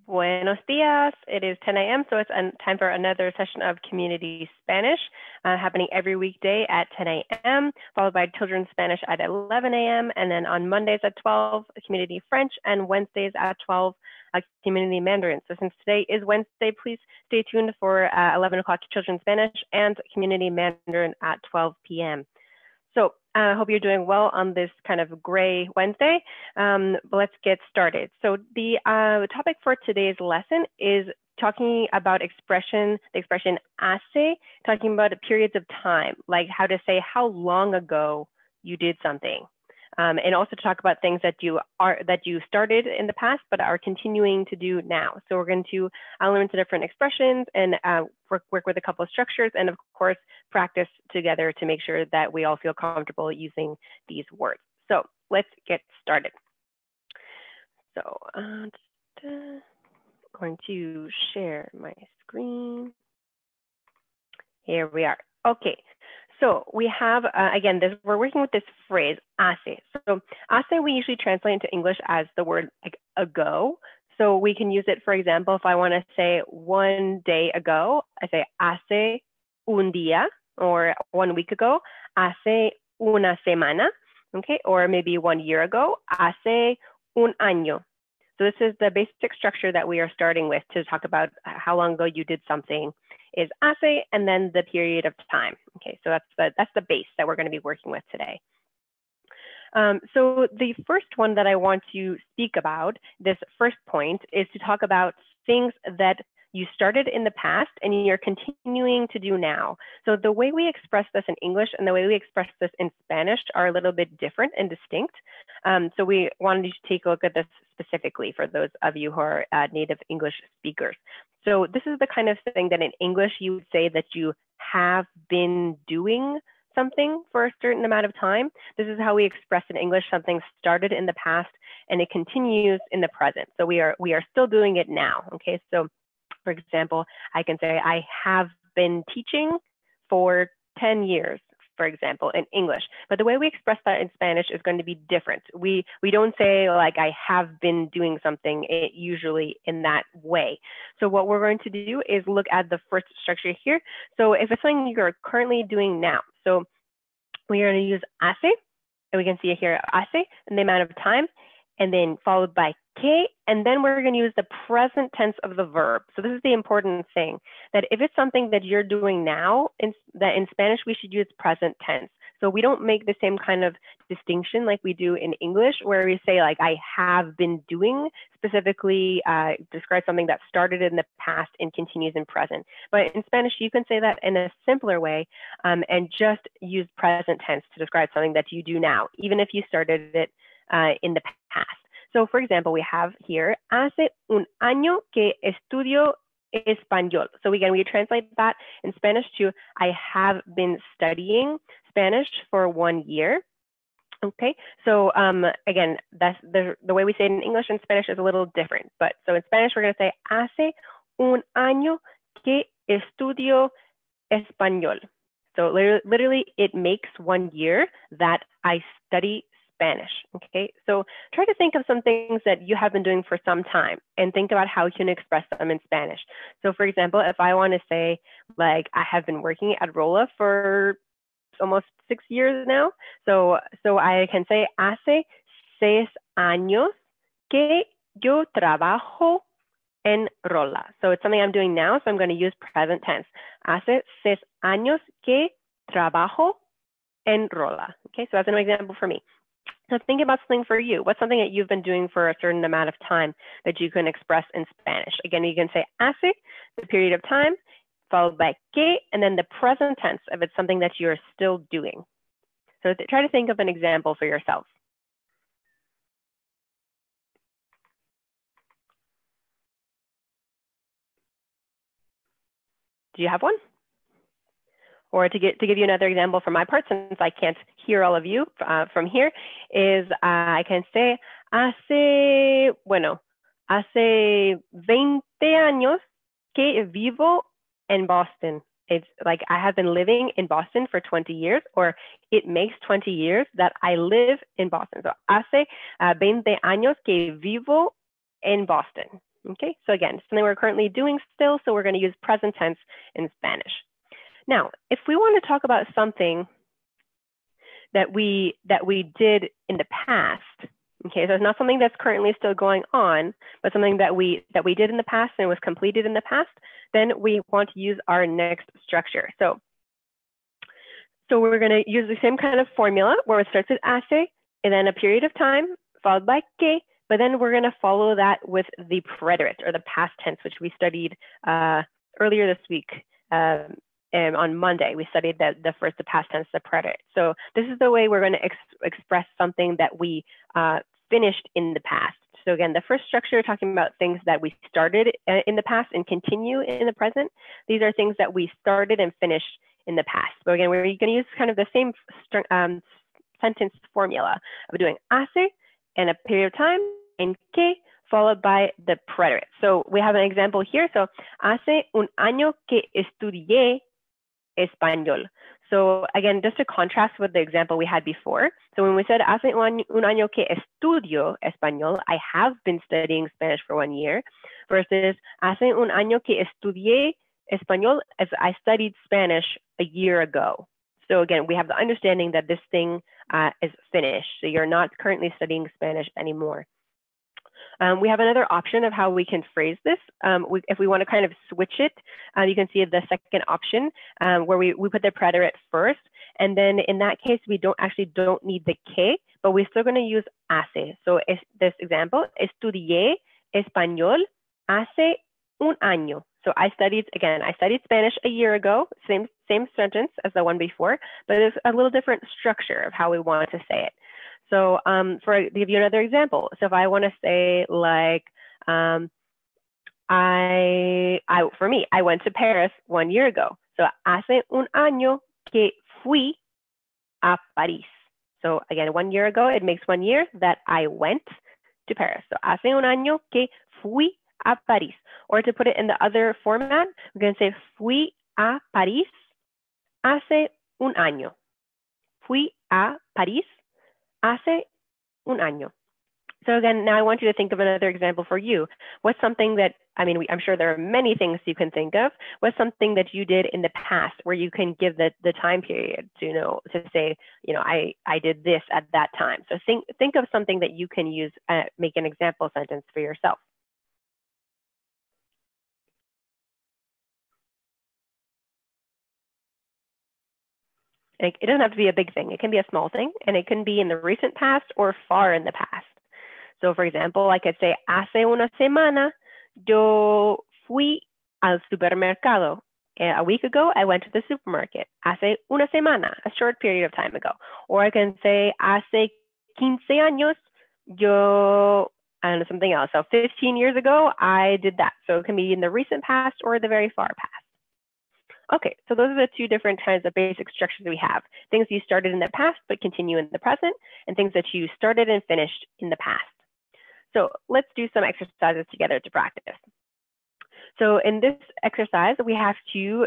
Buenos dias. It is 10 a.m., so it's time for another session of Community Spanish, happening every weekday at 10 a.m., followed by Children's Spanish at 11 a.m., and then on Mondays at 12, Community French, and Wednesdays at 12, Community Mandarin. So since today is Wednesday, please stay tuned for 11 o'clock Children's Spanish and Community Mandarin at 12 p.m. So I hope you're doing well on this kind of gray Wednesday. Let's get started. So the topic for today's lesson is talking about the expression hace, talking about periods of time, like how to say how long ago you did something. And also to talk about things that you started in the past but are continuing to do now. So we're going to learn some different expressions and work with a couple of structures, and of course practice together to make sure that we all feel comfortable using these words. So let's get started. So I'm going to share my screen. Here we are. Okay. So we have, again, we're working with this phrase, hace. So hace we usually translate into English as the word like ago. So we can use it, for example, if I want to say 1 day ago, I say hace un día, or 1 week ago, hace una semana, okay? Or maybe 1 year ago, hace un año. So this is the basic structure that we are starting with to talk about how long ago you did something is hace, and then the period of time. Okay, so that's the base that we're going to be working with today. So the first one that I want to speak about, this first point, is to talk about things that you started in the past and you're continuing to do now. So the way we express this in English and the way we express this in Spanish are a little bit different and distinct. So we wanted to take a look at this specifically for those of you who are native English speakers. So this is the kind of thing that in English you would say that you have been doing something for a certain amount of time. This is how we express in English something started in the past and it continues in the present. So we are still doing it now. Okay, so for example, I can say I have been teaching for 10 years, for example, in English. But the way we express that in Spanish is going to be different. We don't say like I have been doing something usually in that way. So what we're going to do is look at the first structure here. So if it's something you're currently doing now, so we are going to use hace, and we can see it here, hace, and the amount of time, and then followed by que, and then we're going to use the present tense of the verb. So this is the important thing, that if it's something that you're doing now, in Spanish, we should use present tense. So we don't make the same kind of distinction like we do in English, where we say like, I have been doing, specifically describe something that started in the past and continues in present. But in Spanish, you can say that in a simpler way and just use present tense to describe something that you do now, even if you started it in the past. So for example, we have here, hace un año que estudio español. So again, we translate that in Spanish to, I have been studying Spanish for 1 year. Okay, so again, that's the way we say it in English and Spanish is a little different. But so in Spanish, we're going to say, hace un año que estudio español. So literally, it makes 1 year that I study Spanish. Okay, so try to think of some things that you have been doing for some time and think about how you can express them in Spanish. So for example, if I want to say like I have been working at RoLa for almost 6 years now, so I can say hace 6 años que yo trabajo en RoLa. So it's something I'm doing now, so I'm going to use present tense. Hace 6 años que trabajo en RoLa. Okay, so that's an example for me. So think about something for you. What's something that you've been doing for a certain amount of time that you can express in Spanish? Again, you can say hace, the period of time, followed by que, and then the present tense if it's something that you're still doing. So try to think of an example for yourself. Do you have one? Or to give you another example from my part, since I can't hear all of you from here, is I can say, hace 20 años que vivo en Boston. It's like I have been living in Boston for 20 years, or it makes 20 years that I live in Boston. So hace 20 años que vivo en Boston. Okay, so again, something we're currently doing still, so we're going to use present tense in Spanish. Now, if we want to talk about something that we did in the past, okay, so it's not something that's currently still going on, but something that we did in the past and was completed in the past, then we want to use our next structure. So we're going to use the same kind of formula where it starts with hace and then a period of time followed by que, but then we're going to follow that with the preterite or the past tense, which we studied earlier this week. And on Monday, we studied the past tense, the preterite. So this is the way we're going to express something that we finished in the past. So again, the first structure, talking about things that we started in the past and continue in the present. These are things that we started and finished in the past. But again, we're going to use kind of the same sentence formula of doing hace and a period of time and que followed by the preterite. So we have an example here. So hace un año que estudié español. So again, just to contrast with the example we had before. So when we said hace un año que estudio español, I have been studying Spanish for 1 year, versus hace un año que estudié español, as I studied Spanish a year ago. So again, we have the understanding that this thing is finished. So you're not currently studying Spanish anymore. We have another option of how we can phrase this. If we want to kind of switch it, you can see the second option where we put the preterite first. And then in that case, we don't need the que, but we're still going to use hace. So this example, estudié español hace un año. So I studied Spanish a year ago, same sentence as the one before, but there's a little different structure of how we want to say it. So to give you another example, so if I want to say like, for me, I went to Paris 1 year ago. So hace un año que fui a París. So again, 1 year ago, it makes 1 year that I went to Paris. So hace un año que fui a París. Or to put it in the other format, we're going to say fui a París hace un año. Fui a París hace un año. So again, now I want you to think of another example for you. What's something that, I'm sure there are many things you can think of. What's something that you did in the past where you can give the time period to say, I did this at that time. So think of something that you can use, make an example sentence for yourself. It doesn't have to be a big thing. It can be a small thing, and it can be in the recent past or far in the past. So for example, I could say, hace una semana, yo fui al supermercado. A week ago, I went to the supermarket. Hace una semana, a short period of time ago. Or I can say, hace 15 años, yo, I don't know, something else. So 15 years ago, I did that. So it can be in the recent past or the very far past. Okay, so those are the two different kinds of basic structures we have. Things you started in the past but continue in the present, and things that you started and finished in the past. So let's do some exercises together to practice. So in this exercise, we have to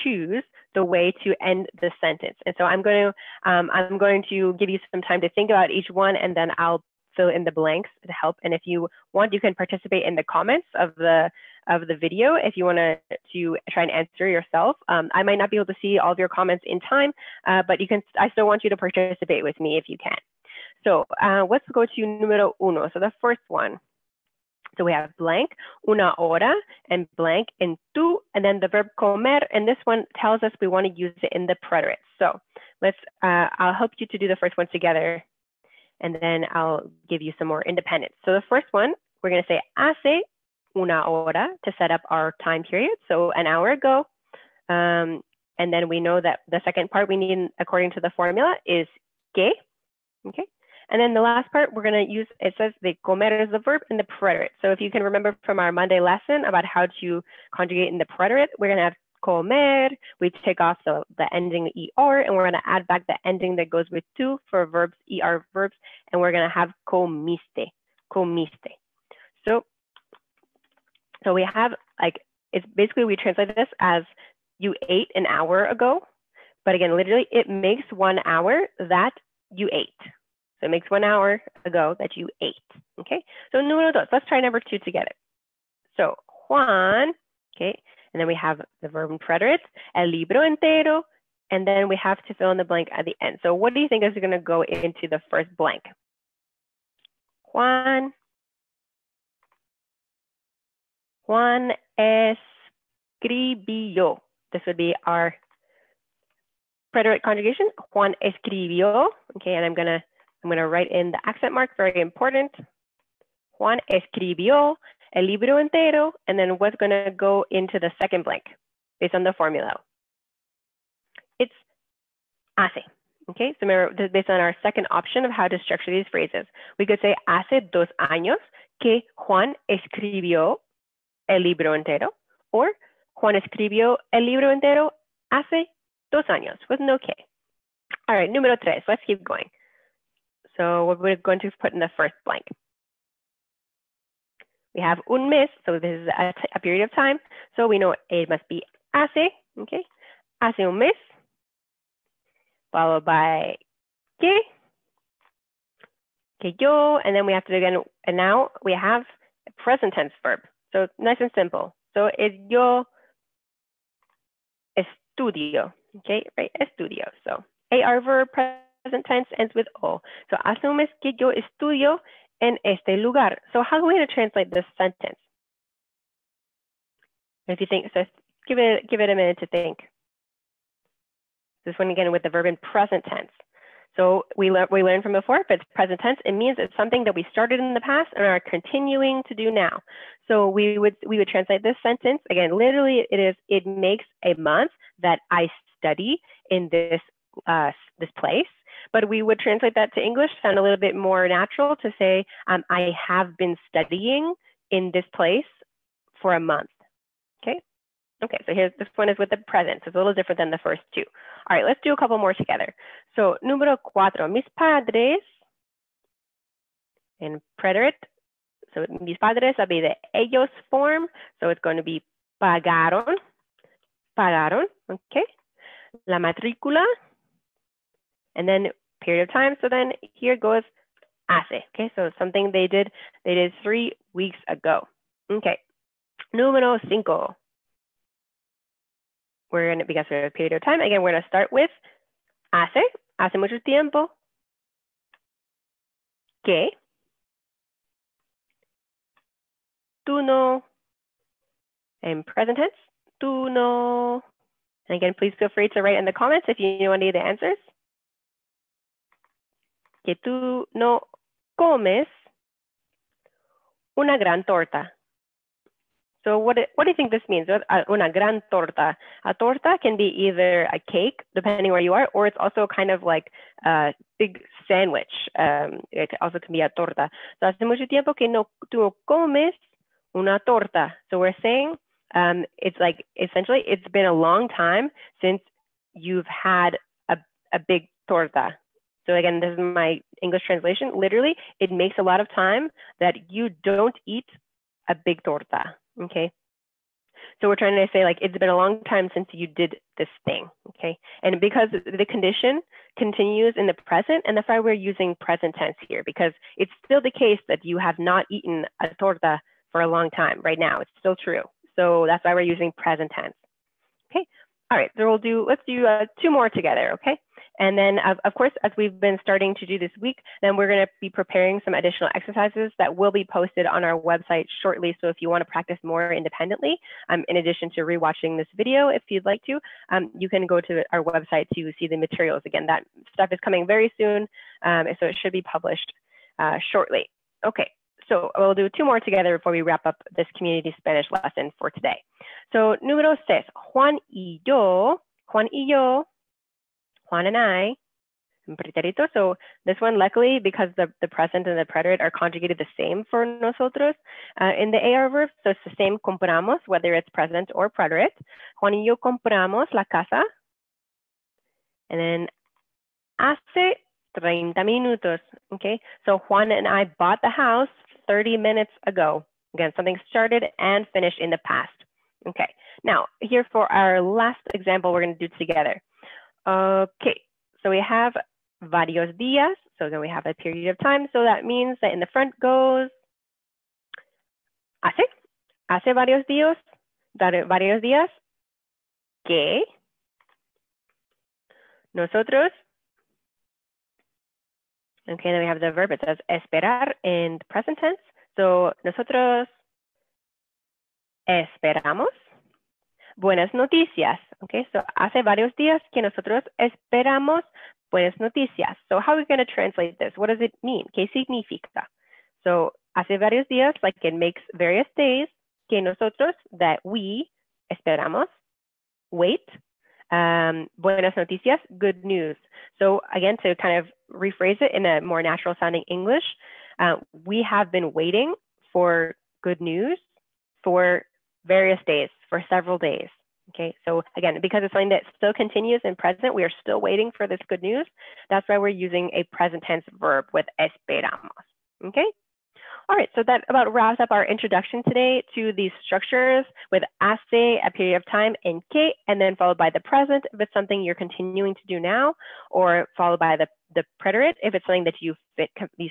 choose the way to end the sentence. And so I'm going to give you some time to think about each one, and then I'll fill in the blanks to help. And if you want, you can participate in the comments of the video if you want to try and answer yourself. I might not be able to see all of your comments in time, but I still want you to participate with me if you can. So let's go to número uno. So the first one. So we have blank, una hora, and blank, and tú, and then the verb comer. And this one tells us we want to use it in the preterite. So I'll help you to do the first one together, and then I'll give you some more independence. So the first one, we're going to say hace una hora to set up our time period. So an hour ago. And then we know that the second part we need, according to the formula, is que. Okay. And then the last part we're going to use, it says the comer is the verb and the preterite. So if you can remember from our Monday lesson about how to conjugate in the preterite, we're going to have comer, we take off the ending ER, and we're going to add back the ending that goes with tu for verbs, ER verbs, and we're going to have comiste, comiste. So we have, it's basically, we translate this as you ate an hour ago, but again, literally it makes 1 hour that you ate. So it makes 1 hour ago that you ate, okay? So número dos, let's try number two together. So Juan, okay, and then we have the verb and preterites, el libro entero, and then we have to fill in the blank at the end. So what do you think is going to go into the first blank? Juan escribió. This would be our preterite conjugation. Juan escribió. Okay, and I'm gonna write in the accent mark, very important. Juan escribió el libro entero, and then what's gonna go into the second blank based on the formula? It's hace. Okay, so remember, this is based on our second option of how to structure these phrases. We could say hace 2 años que Juan escribió el libro entero, or Juan escribió el libro entero hace 2 años with no K. All right, número 3, let's keep going. So what we're going to put in the first blank. We have un mes, so this is a period of time. So we know it must be hace, okay? Hace un mes, followed by que yo, and then we have to do again, and now we have a present tense verb. So nice and simple. So it's yo estudio, okay, right? Estudio. So AR verb, present tense ends with O. So hace un mes que yo estudio en este lugar. So how are we going to translate this sentence? If you think, so give it a minute to think. This one again with the verb in present tense. So we learned from before, if it's present tense, it means it's something that we started in the past and are continuing to do now. So we would translate this sentence, again, literally it makes a month that I study in this place, but we would translate that to English, sound a little bit more natural to say, I have been studying in this place for a month, okay? Okay, so this one is with the present. So it's a little different than the first two. All right, let's do a couple more together. So, número 4, mis padres, in preterite. So, mis padres will be the ellos form. So, it's going to be pagaron, okay? La matrícula, and then period of time. So then here goes hace, okay? So something they did 3 weeks ago. Okay, número 5. Because we have a period of time, again, we're going to start with hace mucho tiempo que tú no, in present tense, tú no. And again, please feel free to write in the comments if you know any of the answers. Que tú no comes una gran torta. So what do you think this means? Una gran torta. A torta can be either a cake, depending where you are, or it's also kind of like a big sandwich. It also can be a torta. So hace mucho tiempo que tú no comes una torta. So we're saying it's like, essentially, it's been a long time since you've had a big torta. So again, this is my English translation. Literally, it makes a lot of time that you don't eat a big torta. Okay, so we're trying to say like it's been a long time since you did this thing. Okay, and because the condition continues in the present, and that's why we're using present tense here, because it's still the case that you have not eaten a torta for a long time. Right now, it's still true. So that's why we're using present tense. Okay, all right. So let's do 2 more together. Okay. And then, of course, as we've been starting to do this week, then we're going to be preparing some additional exercises that will be posted on our website shortly. So if you want to practice more independently, in addition to rewatching this video, if you'd like to, you can go to our website to see the materials. Again, that stuff is coming very soon, so it should be published shortly. Okay, so we'll do 2 more together before we wrap up this community Spanish lesson for today. So, número 6, Juan y yo, Juan and I, pretérito. So this one, luckily, because the present and the preterite are conjugated the same for nosotros in the AR verb. So it's the same, compramos, whether it's present or preterite. Juan y yo compramos la casa. And then hace 30 minutos. Okay, so Juan and I bought the house 30 minutes ago. Again, something started and finished in the past. Okay, now here for our last example, we're going to do together. Okay, so we have varios días, so then we have a period of time. So that means that in the front goes hace varios días que nosotros, okay, then we have the verb. It says esperar in present tense. So nosotros esperamos buenas noticias. Okay, so hace varios días que nosotros esperamos buenas noticias. So how are we going to translate this? What does it mean? ¿Qué significa? So hace varios días, like it makes various days, que nosotros, that we, esperamos, wait, buenas noticias, good news. So again, to kind of rephrase it in a more natural sounding English, we have been waiting for good news for various days, for several days. Okay, so again, because it's something that still continues in present, we are still waiting for this good news. That's why we're using a present tense verb with esperamos. Okay. All right, so that about wraps up our introduction today to these structures with hace, a period of time, and que, and then followed by the present if it's something you're continuing to do now, or followed by the preterite if it's something that you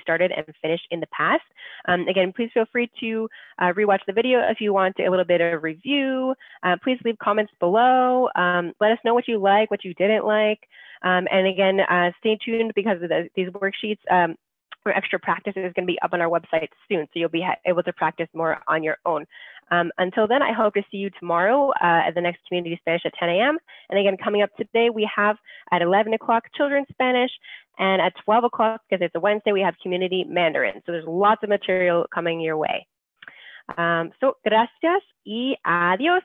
started and finished in the past. Again, please feel free to rewatch the video if you want a little bit of review. Please leave comments below. Let us know what you like, what you didn't like. And again, stay tuned because of these worksheets. Or extra practice is going to be up on our website soon, so you'll be able to practice more on your own. Until then, I hope to see you tomorrow at the next Community Spanish at 10 a.m. And again, coming up today, we have at 11 o'clock Children's Spanish, and at 12 o'clock, because it's a Wednesday, we have Community Mandarin. So there's lots of material coming your way. So gracias y adiós.